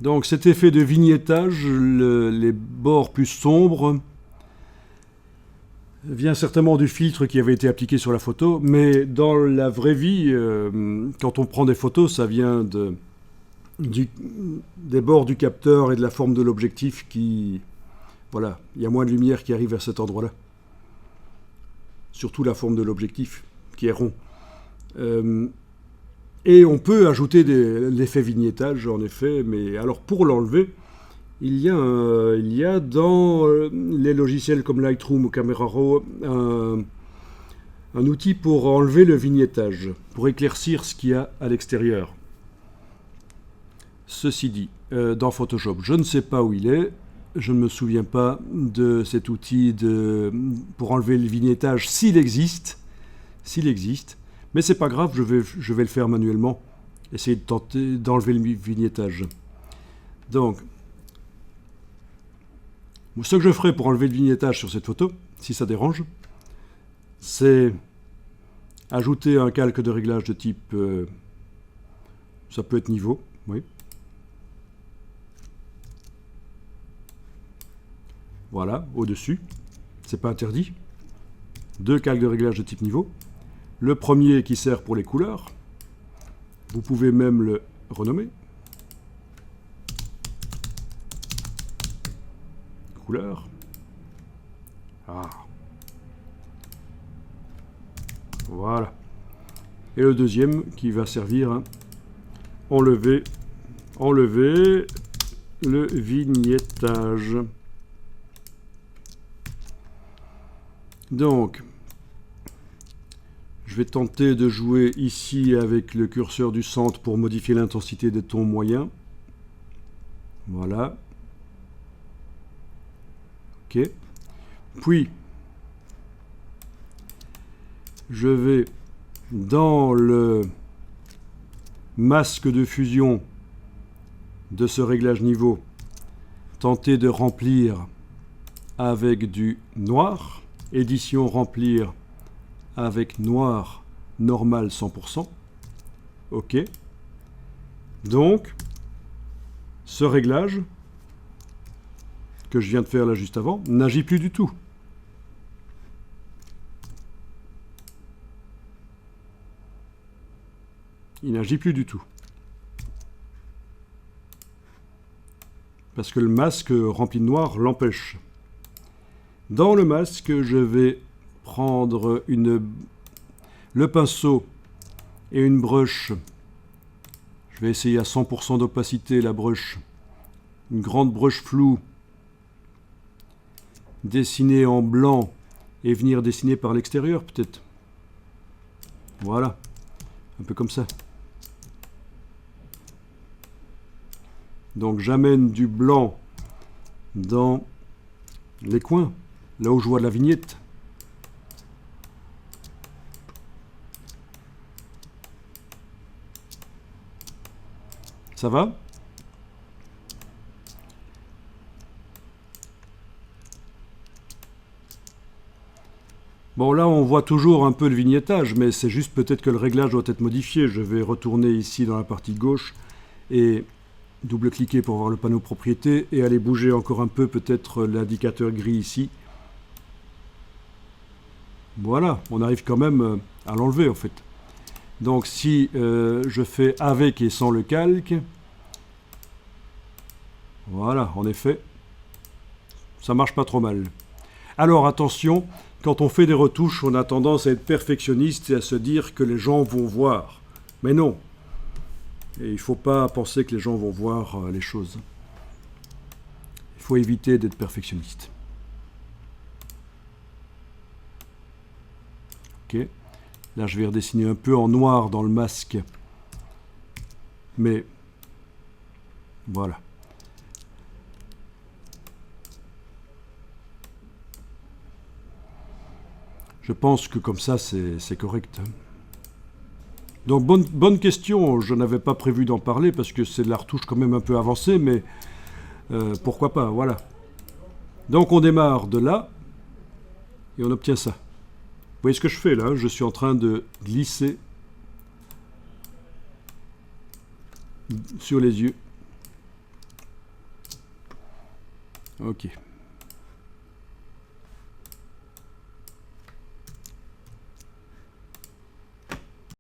Donc cet effet de vignettage, les bords plus sombres, vient certainement du filtre qui avait été appliqué sur la photo, mais dans la vraie vie, quand on prend des photos, ça vient des bords du capteur et de la forme de l'objectif qui... Voilà, il y a moins de lumière qui arrive à cet endroit-là. Surtout la forme de l'objectif, qui est rond. Et on peut ajouter l'effet vignettage, en effet, mais alors pour l'enlever, il y a dans les logiciels comme Lightroom ou Camera Raw un outil pour enlever le vignettage, pour éclaircir ce qu'il y a à l'extérieur. Ceci dit, dans Photoshop, je ne sais pas où il est, je ne me souviens pas de cet outil pour enlever le vignettage s'il existe, mais c'est pas grave, je vais le faire manuellement, essayer de tenter d'enlever le vignettage. Donc, ce que je ferai pour enlever le vignettage sur cette photo, si ça dérange, c'est ajouter un calque de réglage de type, ça peut être niveau, oui. Voilà, au-dessus, c'est pas interdit. 2 calques de réglage de type niveau. Le premier qui sert pour les couleurs, vous pouvez même le renommer. Couleur. Ah. Voilà. Et le deuxième qui va servir à enlever le vignettage. Donc, je vais tenter de jouer ici avec le curseur du centre pour modifier l'intensité des tons moyens. Voilà. Ok. Puis, je vais dans le masque de fusion de ce réglage niveau tenter de remplir avec du noir. Édition remplir avec noir normal 100%. OK. Donc, ce réglage que je viens de faire là juste avant n'agit plus du tout. Il n'agit plus du tout. Parce que le masque rempli de noir l'empêche. Dans le masque, je vais prendre le pinceau et une brush. Je vais essayer à 100% d'opacité la brush. Une grande brush floue. Dessiner en blanc et venir dessiner par l'extérieur peut-être. Voilà. Un peu comme ça. Donc j'amène du blanc dans les coins. Là où je vois de la vignette. Ça va? Bon, là, on voit toujours un peu le vignettage, mais c'est juste peut-être que le réglage doit être modifié. Je vais retourner ici dans la partie gauche et double-cliquer pour voir le panneau propriétés et aller bouger encore un peu peut-être l'indicateur gris ici. Voilà, on arrive quand même à l'enlever en fait. Donc si je fais avec et sans le calque, voilà, en effet, ça marche pas trop mal. Alors attention, quand on fait des retouches, on a tendance à être perfectionniste et à se dire que les gens vont voir. Mais non, et il ne faut pas penser que les gens vont voir les choses. Il faut éviter d'être perfectionniste. Ok. Là, je vais redessiner un peu en noir dans le masque. Mais, voilà. Je pense que comme ça, c'est correct. Donc, bonne question. Je n'avais pas prévu d'en parler parce que c'est de la retouche quand même un peu avancée, mais pourquoi pas, voilà. Donc, on démarre de là et on obtient ça. Vous voyez ce que je fais là? Je suis en train de glisser sur les yeux. Ok.